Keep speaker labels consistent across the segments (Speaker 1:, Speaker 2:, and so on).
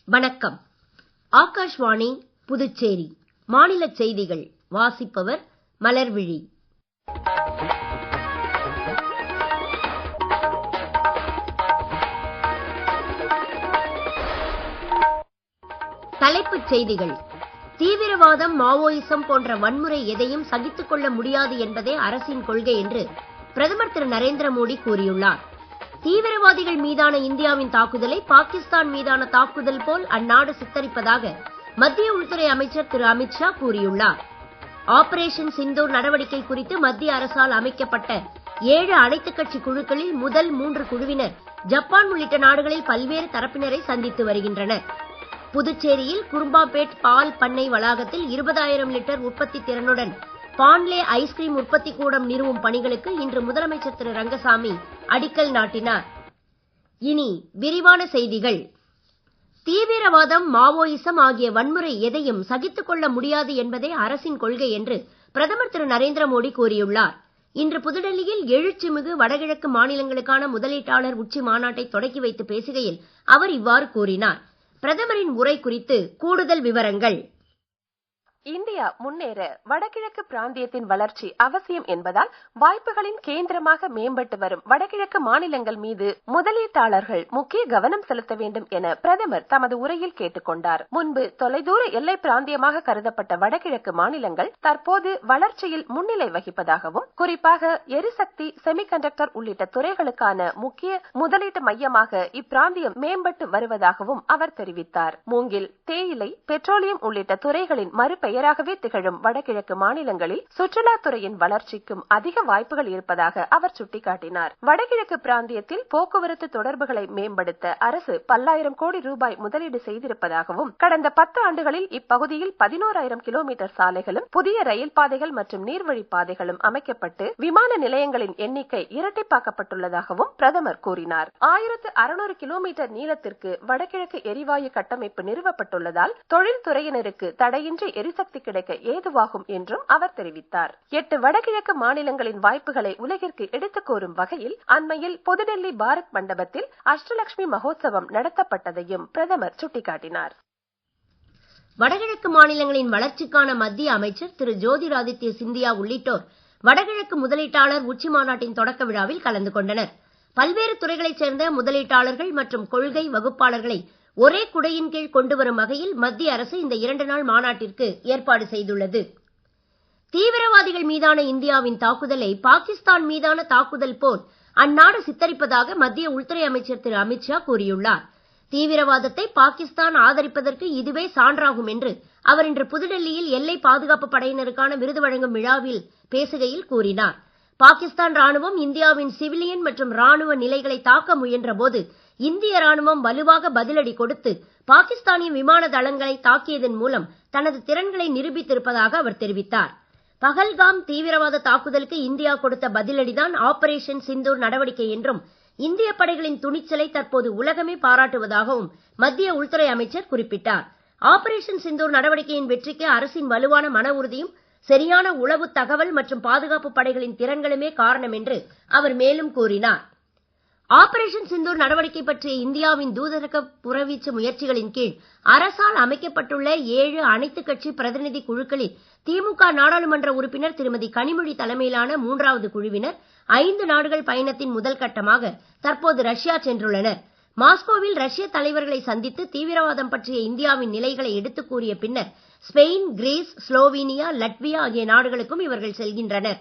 Speaker 1: வணக்கம். ஆகாஷ்வாணி புதுச்சேரி மாநில செய்திகள் வாசிப்பவர் மலர்விழி. தலைப்புச் செய்திகள். தீவிரவாதம், மாவோயிசம் போன்ற வன்முறை எதையும் சகித்துக் கொள்ள முடியாது என்பதே அரசின் கொள்கை என்று பிரதமர் திரு நரேந்திர மோடி கூறியுள்ளார். தீவிரவாதிகள் மீதான இந்தியாவின் தாக்குதலை பாகிஸ்தான் மீதான தாக்குதல் போல் அந்நாடு சித்தரிப்பதாக மத்திய உள்துறை அமைச்சர் திரு அமித் ஷா கூறியுள்ளார். ஆபரேஷன் சிந்தூர் நடவடிக்கை குறித்து மத்திய அரசால் அமைக்கப்பட்ட 7 அனைத்துக் கட்சி குழுக்களில் முதல் 3 குழுவினர் ஜப்பான் உள்ளிட்ட நாடுகளில் பல்வேறு தரப்பினரை சந்தித்து வருகின்றனர். புதுச்சேரியில் குரும்பாபேட் பால் பண்ணை வளாகத்தில் 20,000 லிட்டர் உற்பத்தி திறனுடன் பான்லே ஐஸ்கிரீம் உற்பத்தி கூடம் நிறுவும் பணிகளுக்கு இன்று முதலமைச்சர் திரு ரங்கசாமி அடிக்கல் நாட்டினார். இனி விரிவான செய்திகள். தீவிரவாதம், மாவோயிசம் ஆகிய வன்முறை எதையும் சகித்துக் கொள்ள முடியாது என்பதே அரசின் கொள்கை என்று பிரதமர் திரு நரேந்திர மோடி கூறியுள்ளார். இன்று புதுடெல்லியில் எழுச்சிமிகு வடகிழக்கு மாநிலங்களுக்கான முதலீட்டாளர் உச்சி மாநாட்டை தொடக்கி வைத்து பேசுகையில் அவர் இவ்வாறு கூறினார். பிரதமரின் உரை குறித்து கூடுதல் விவரங்கள்.
Speaker 2: இந்தியா முன்னேற வடகிழக்கு பிராந்தியத்தின் வளர்ச்சி அவசியம் என்பதால் வாய்ப்புகளின் கேந்திரமாக மேம்பட்டு வரும் வடகிழக்கு மாநிலங்கள் மீது முதலீட்டாளர்கள் முக்கிய கவனம் செலுத்த வேண்டும் என பிரதமர் தமது உரையில் கேட்டுக் கொண்டார். முன்பு தொலைதூர எல்லை பிராந்தியமாக கருதப்பட்ட வடகிழக்கு மாநிலங்கள் தற்போது வளர்ச்சியில் முன்னிலை வகிப்பதாகவும், குறிப்பாக எரிசக்தி, செமிகண்டக்டர் உள்ளிட்ட துறைகளுக்கான முக்கிய முதலீட்டு மையமாக இப்பிராந்தியம் மேம்பட்டு வருவதாகவும் அவர் தெரிவித்தார். மூங்கில், தேயிலை, பெட்ரோலியம் உள்ளிட்ட துறைகளின் பெயராகவே திகழும் வடகிழக்கு மாநிலங்களில் சுற்றுலாத்துறையின் வளர்ச்சிக்கும் அதிக வாய்ப்புகள் இருப்பதாக அவர் சுட்டிக்காட்டினார். வடகிழக்கு பிராந்தியத்தில் போக்குவரத்து தொடர்புகளை மேம்படுத்த அரசு பல்லாயிரம் கோடி ரூபாய் முதலீடு செய்திருப்பதாகவும், கடந்த 10 ஆண்டுகளில் இப்பகுதியில் 11,000 கிலோமீட்டர் சாலைகளும், புதிய ரயில் பாதைகள் மற்றும் நீர்வழி பாதைகளும் அமைக்கப்பட்டு விமான நிலையங்களின் எண்ணிக்கை இரட்டிப்பாக்கப்பட்டுள்ளதாகவும் பிரதமர் கூறினார். 1600 கிலோமீட்டர் நீளத்திற்கு வடகிழக்கு எரிவாயு கட்டமைப்பு நிறுவப்பட்டுள்ளதால் தொழில்துறையினருக்கு தடையின்றி எரிசக்தி கிடைக்க ஏதுவாகும் என்றும் அவர் தெரிவித்தார். 8 வடகிழக்கு மாநிலங்களின் வாய்ப்புகளை உலகிற்கு எடுத்துக் கூறும் வகையில் அண்மையில் புதுடெல்லி பாரத் மண்டபத்தில் அஷ்டலட்சுமி மகோத்சவம் நடத்தப்பட்டதையும் பிரதமர் சுட்டிக்காட்டினார்.
Speaker 1: வடகிழக்கு மாநிலங்களின் வளர்ச்சிக்கான மத்திய அமைச்சர் திரு ஜோதிராதித்ய சிந்தியா உள்ளிட்டோர் வடகிழக்கு முதலீட்டாளர் உச்சி மாநாட்டின் தொடக்க விழாவில் கலந்து கொண்டனர். பல்வேறு துறைகளைச் சேர்ந்த முதலீட்டாளர்கள் மற்றும் கொள்கை வகுப்பாளர்களை ஒரே குடையின் கீழ் கொண்டு வரும் வகையில் மத்திய அரசு இந்த 2 நாள் மாநாட்டிற்கு ஏற்பாடு செய்துள்ளது. தீவிரவாதிகள் மீதான இந்தியாவின் தாக்குதலை பாகிஸ்தான் மீதான தாக்குதல் போல் அந்நாடு சித்தரிப்பதாக மத்திய உள்துறை அமைச்சர் திரு அமித் ஷா கூறியுள்ளார். தீவிரவாதத்தை பாகிஸ்தான் ஆதரிப்பதற்கு இதுவே சான்றாகும் என்று அவர் இன்று புதுடெல்லியில் எல்லை பாதுகாப்பு படையினருக்கான விருது வழங்கும் விழாவில் பேசுகையில் கூறினார். பாகிஸ்தான் ராணுவம் இந்தியாவின் சிவிலியன் மற்றும் ராணுவ நிலைகளை தாக்க முயன்ற போது இந்திய ராணுவம் வலுவாக பதிலடி கொடுத்து பாகிஸ்தானிய விமான தளங்களை தாக்கியதன் மூலம் தனது திறன்களை நிரூபித்திருப்பதாக அவர் தெரிவித்தார். பகல்காம் தீவிரவாத தாக்குதலுக்கு இந்தியா கொடுத்த பதிலடிதான் ஆபரேஷன் சிந்தூர் நடவடிக்கை என்றும், இந்திய படைகளின் துணிச்சலை தற்போது உலகமே பாராட்டுவதாகவும் மத்திய உள்துறை அமைச்சர் குறிப்பிட்டார். ஆபரேஷன் சிந்தூர் நடவடிக்கையின் வெற்றிக்கு அரசின் வலுவான மன உறுதியும், சரியான உளவு தகவல் மற்றும் பாதுகாப்பு படைகளின் திறன்களுமே காரணம் என்று அவர் மேலும் கூறினார். ஆபரேஷன் சிந்தூர் நடவடிக்கை பற்றிய இந்தியாவின் தூதரக புறவீச்சு முயற்சிகளின் கீழ் அரசால் அமைக்கப்பட்டுள்ள 7 அனைத்துக் கட்சி பிரதிநிதி குழுக்களில் திமுக நாடாளுமன்ற உறுப்பினர் திருமதி கனிமொழி தலைமையிலான 3வது குழுவினர் 5 நாடுகள் பயணத்தின் முதல் கட்டமாக தற்போது ரஷ்யா சென்றுள்ளனர். மாஸ்கோவில் ரஷ்ய தலைவர்களை சந்தித்து தீவிரவாதம் பற்றிய இந்தியாவின் நிலைகளை எடுத்துக் கூறிய பின்னர் ஸ்பெயின், கிரீஸ், ஸ்லோவீனியா, லட்வியா ஆகிய நாடுகளுக்கும் இவர்கள் செல்கின்றனர்.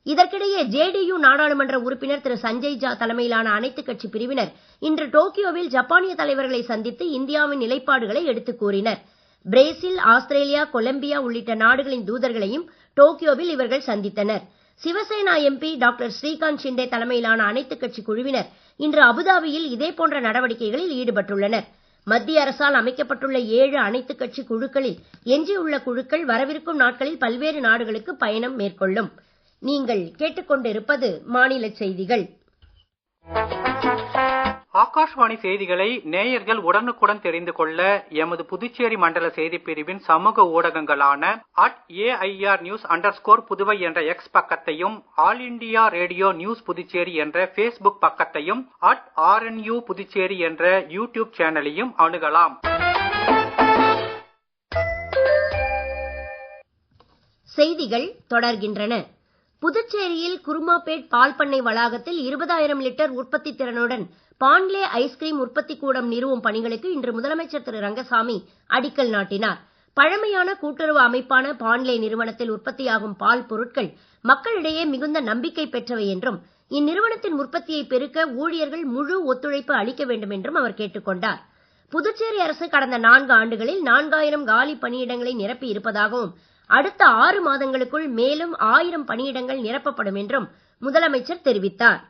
Speaker 1: இதற்கிடையே ஜேடியு நாடாளுமன்ற உறுப்பினர் திரு சஞ்சய் ஜா தலைமையிலான அனைத்துக் கட்சி பிரிவினர் இன்று டோக்கியோவில் ஜப்பானிய தலைவர்களை சந்தித்து இந்தியாவின் நிலைப்பாடுகளை எடுத்துக் கூறினர். பிரேசில், ஆஸ்திரேலியா, கொலம்பியா உள்ளிட்ட நாடுகளின் தூதர்களையும் டோக்கியோவில் இவர்கள் சந்தித்தனர். சிவசேனா எம்பி டாக்டர் ஸ்ரீகாந்த் ஷிண்டே தலைமையிலான அனைத்துக் கட்சி குழுவினர் இன்று அபுதாபியில் இதே போன்ற நடவடிக்கைகளில் ஈடுபட்டுள்ளனர். மத்திய அரசால் அமைக்கப்பட்டுள்ள 7 அனைத்துக் கட்சி குழுக்களில் எஞ்சியுள்ள குழுக்கள் வரவிருக்கும் நாட்களில் பல்வேறு நாடுகளுக்கு பயணம் மேற்கொள்ளும். நீங்கள் கேட்டுக்கொண்டிருப்பது மாநில செய்திகள்.
Speaker 3: ஆகாஷ்வாணி செய்திகளை நேயர்கள் உடனுக்குடன் தெரிந்து கொள்ள எமது புதுச்சேரி மண்டல செய்திப் பிரிவின் சமூக ஊடகங்களான @AIRnews_புதுவை என்ற எக்ஸ் பக்கத்தையும், all India radio news Puducherry என்ற Facebook பக்கத்தையும், @RNU புதுச்சேரி என்ற யூடியூப் சேனலையும் அணுகலாம்.
Speaker 1: செய்திகள் தொடர்கின்றன. புதுச்சேரியில் குருமாப்பேட் பால் பண்ணை வளாகத்தில் 20,000 லிட்டர் உற்பத்தி திறனுடன் பாண்லே ஐஸ்கிரீம் உற்பத்தி கூடம் நிறுவும் பணிகளுக்கு இன்று முதலமைச்சர் திரு ரங்கசாமி அடிக்கல் நாட்டினார். பழமையான கூட்டுறவு அமைப்பான பாண்லே நிறுவனத்தில் உற்பத்தியாகும் பால் பொருட்கள் மக்களிடையே மிகுந்த நம்பிக்கை பெற்றவை என்றும் இந்நிறுவனத்தின் உற்பத்தியை பெருக்க ஊழியர்கள் முழு ஒத்துழைப்பு அளிக்க வேண்டும் என்றும் அவர் கேட்டுக் கொண்டார். புதுச்சேரி அரசு கடந்த 4 ஆண்டுகளில் 4000 காலி பணியிடங்களை நிரப்பி இருப்பதாகவும் அடுத்த 6 மாதங்களுக்குள் மேலும் 1000 பணியிடங்கள் நிரப்பப்படும் என்றும் முதலமைச்சர் தெரிவித்தார்.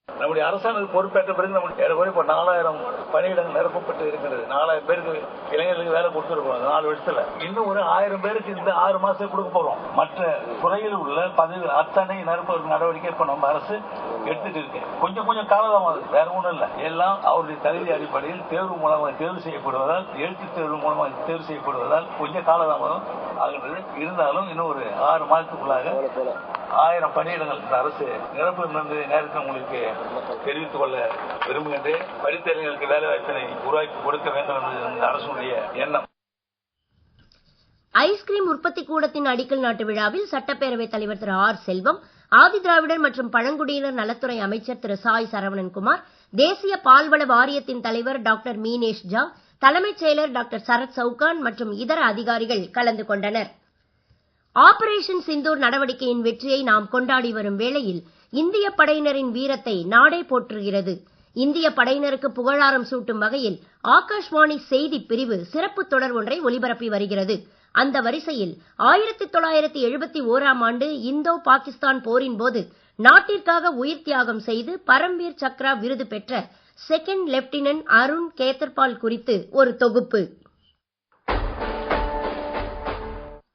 Speaker 4: நம்முடைய அரசாங்கம் பொறுப்பேற்ற பிறகு நமக்கு ஏறக்குறைய 4000 பணியிடங்கள் நிரப்பப்பட்டு இருக்கிறது. 4000 பேருக்கு இளைஞர்களுக்கு வேலை கொடுத்துருக்கோம் 4 வருஷத்துல. இன்னும் ஒரு 1000 பேருக்கு இந்த 6 மாசம் கொடுக்க போறோம். மற்ற துறையில் உள்ள பதவிகள் அத்தனை நிரப்புவதற்கு நடவடிக்கை இப்ப நம்ம அரசு எடுத்துட்டு இருக்கு. கொஞ்சம் காலதாமது, வேற ஒன்றும் இல்ல. எல்லாம் அவருடைய தகுதி அடிப்படையில் தேர்வு மூலமாக தேர்வு செய்யப்படுவதால், எழுத்து தேர்வு மூலமாக தேர்வு செய்யப்படுவதால் கொஞ்சம் காலதாமதம் ஆகிறது. இருந்தாலும் இன்னும் ஒரு 6 மாதத்துக்குள்ளாக 1000 பணியிடங்கள் இந்த அரசு நிரப்பும் நேரத்தில் உங்களுக்கு தெரிவித்துக் கொள்ள விரும்புகின்றேன். படித்த இளைஞர்களுக்கு வேலை வாய்ப்பினை உருவாக்கி கொடுக்க வேண்டும் என்பது அரசுடைய எண்ணம்.
Speaker 1: ஐஸ்கிரீம் உற்பத்தி கூடத்தின் அடிக்கல் நாட்டு விழாவில் சட்டப்பேரவைத் தலைவர் திரு ஆர் செல்வம், ஆதிதிராவிடர் மற்றும் பழங்குடியினர் நலத்துறை அமைச்சர் திரு சாய் சரவணன்குமார், தேசிய பால்வள வாரியத்தின் தலைவர் டாக்டர் மீனேஷ் ஜா, தலைமைச் செயலர் டாக்டர் சரத் சவுகான் மற்றும் இதர அதிகாரிகள் கலந்து கொண்டனர். ஆபரேஷன் சிந்தூர் நடவடிக்கையின் வெற்றியை நாம் கொண்டாடி வரும் வேளையில் இந்திய படையினரின் வீரத்தை நாடே போற்றுகிறது. இந்திய படையினருக்கு புகழாரம் சூட்டும் வகையில் ஆகாஷ்வாணி செய்தி பிரிவு சிறப்பு தொடர் ஒன்றை ஒலிபரப்பி வருகிறது. அந்த வரிசையில் 1971ஆம் ஆண்டு இந்தோ பாகிஸ்தான் போரின் போது நாட்டிற்காக உயிர் தியாகம் செய்து பரம்வீர் சக்ரா விருது பெற்ற செகண்ட் லெப்டினன்ட் அருண் கேத்தர்பால் குறித்து ஒரு தொகுப்பு.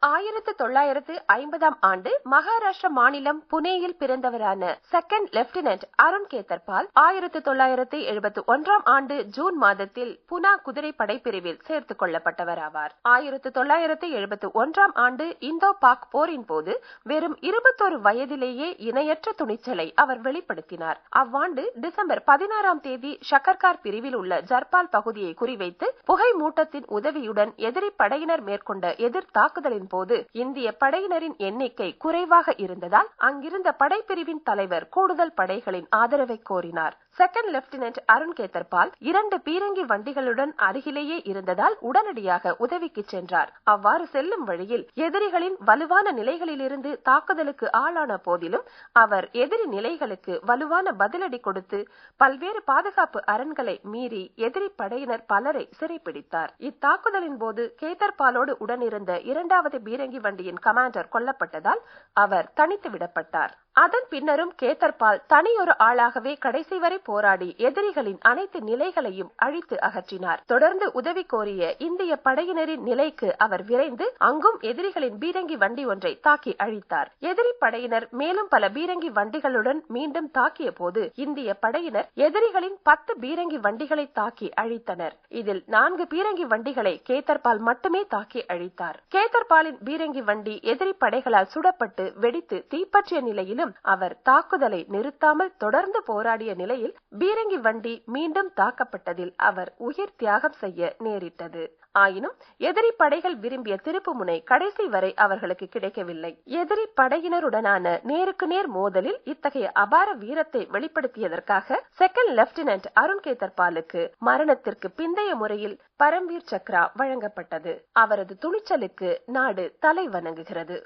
Speaker 2: 1950ஆம் ஆண்டு மகாராஷ்டிர மாநிலம் புனேயில் பிறந்தவரான செகண்ட் லெப்டினன்ட் அருண் கேத்தர்பால் 1971ஆம் ஆண்டு ஜூன் மாதத்தில் புனா குதிரை படைப்பிரிவில் சேர்த்துக் கொள்ளப்பட்டவர் ஆவார். 1971ஆம் ஆண்டு இந்தோ பாக் போரின் போது வெறும் 21 வயதிலேயே இணையற்ற துணிச்சலை அவர் வெளிப்படுத்தினார். அவ்வாண்டு டிசம்பர் 16ஆம் தேதி ஷக்கர்கார் பிரிவில் உள்ள ஜர்பால் பகுதியை குறிவைத்து புகை மூட்டத்தின் உதவியுடன் எதிரி படையினர் மேற்கொண்ட எதிர் தாக்குதலின் போது இந்திய படையினரின் எண்ணிக்கை குறைவாக இருந்ததால் அங்கிருந்த படைப்பிரிவின் தலைவர் கூடுதல் படைகளின் ஆதரவை கோரினார். செகண்ட் லெப்டினன்ட் அருண் கேத்தர்பால் 2 பீரங்கி வண்டிகளுடன் அருகிலேயே இருந்ததால் உடனடியாக உதவிக்கு சென்றார். அவ்வாறு செல்லும் வழியில் எதிரிகளின் வலுவான நிலைகளிலிருந்து தாக்குதலுக்கு ஆளான போதிலும் அவர் எதிரி நிலைகளுக்கு வலுவான பதிலடி கொடுத்து பல்வேறு பாதுகாப்பு அரண்களை மீறி எதிரி படையினர் பலரை சிறைப்பிடித்தார். இத்தாக்குதலின் போது கேத்தர்பாலோடு உடனிருந்த 2வது பீரங்கி வண்டியின் கமாண்டர் கொல்லப்பட்டதால் அவர் தனித்து விடப்பட்டார். அதன் பின்னரும் கேத்தர்பால் தனியொரு ஆளாகவே கடைசி வரை போராடி எதிரிகளின் அனைத்து நிலைகளையும் அழித்து அகற்றினார். தொடர்ந்து உதவி கோரிய இந்திய படையினரின் நிலைக்கு அவர் விரைந்து அங்கும் எதிரிகளின் பீரங்கி வண்டி ஒன்றை தாக்கி அழித்தார். எதிரி படையினர் மேலும் பல பீரங்கி வண்டிகளுடன் மீண்டும் தாக்கிய போது இந்திய படையினர் எதிரிகளின் 10 பீரங்கி வண்டிகளை தாக்கி அழித்தனர். இதில் 4 பீரங்கி வண்டிகளை கேத்தர்பால் மட்டுமே தாக்கி அழித்தார். கேத்தர்பாலின் பீரங்கி வண்டி எதிரி படைகளால் சுடப்பட்டு வெடித்து தீப்பற்றிய நிலையிலும் அவர் தாக்குதலை நிறுத்தாமல் தொடர்ந்து போராடிய நிலையில் பீரங்கி வண்டி மீண்டும் தாக்கப்பட்டதில் அவர் உயிர் தியாகம் செய்ய நேரிட்டது. ஆயினும் எதிரி படைகள் விரும்பிய திருப்புமுனை கடைசி வரை அவர்களுக்கு கிடைக்கவில்லை. எதிரி படையினருடனான நேருக்கு நேர் மோதலில் இத்தகைய அபார வீரத்தை வெளிப்படுத்தியதற்காக செகண்ட் லெப்டினன்ட் அருண் கேத்தர்பாலுக்கு மரணத்திற்கு பிந்தைய முறையில் பரம்வீர் சக்ரா வழங்கப்பட்டது. அவரது துணிச்சலுக்கு நாடு தலை வணங்குகிறது.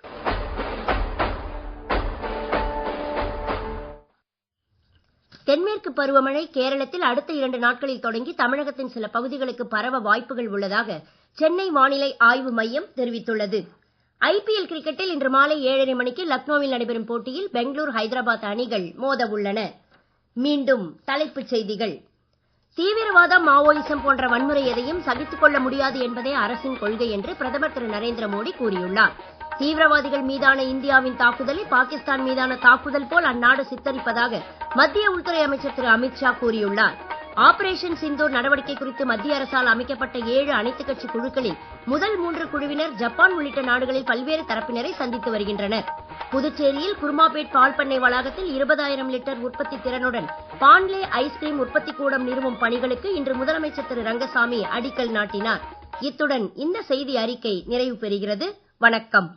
Speaker 1: தென்மேற்கு பருவமழை கேரளத்தில் அடுத்த 2 நாட்களில் தொடங்கி தமிழகத்தின் சில பகுதிகளுக்கு பரவ வாய்ப்புகள் உள்ளதாக சென்னை வானிலை ஆய்வு மையம் தெரிவித்துள்ளது. IPL கிரிக்கெட்டில் இன்று மாலை 7:30 மணிக்கு லக்னோவில் நடைபெறும் போட்டியில் பெங்களூர் ஹைதராபாத் அணிகள் மோத உள்ளன. மீண்டும் தலைப்புச் செய்திகள். தீவிரவாதம், மாவோயிசம் போன்ற வன்முறை எதையும் சகித்துக் கொள்ள முடியாது என்பதே அரசின் கொள்கை என்று பிரதமர் திரு நரேந்திர மோடி கூறியுள்ளார். தீவிரவாதிகள் மீதான இந்தியாவின் தாக்குதலை பாகிஸ்தான் மீதான தாக்குதல் போல் அந்நாடு சித்தரிப்பதாக மத்திய உள்துறை அமைச்சர் திரு அமித்ஷா கூறியுள்ளார். ஆபரேஷன் சிந்தூர் நடவடிக்கை குறித்து மத்திய அரசால் அமைக்கப்பட்ட 7 அனைத்துக் கட்சி குழுக்களில் முதல் 3 குழுவினர் ஜப்பான் உள்ளிட்ட நாடுகளில் பல்வேறு தரப்பினரை சந்தித்து வருகின்றனர். புதுச்சேரியில் குருமாப்பேட் பால் பண்ணை வளாகத்தில் 20,000 லிட்டர் உற்பத்தி திறனுடன் பாண்லே ஐஸ்கிரீம் உற்பத்தி கூடம் நிறுவும் பணிகளுக்கு இன்று முதலமைச்சர் திரு ரங்கசாமி அடிக்கல் நாட்டினார். இத்துடன் இந்த செய்தி அறிக்கை நிறைவு பெறுகிறது. வணக்கம்.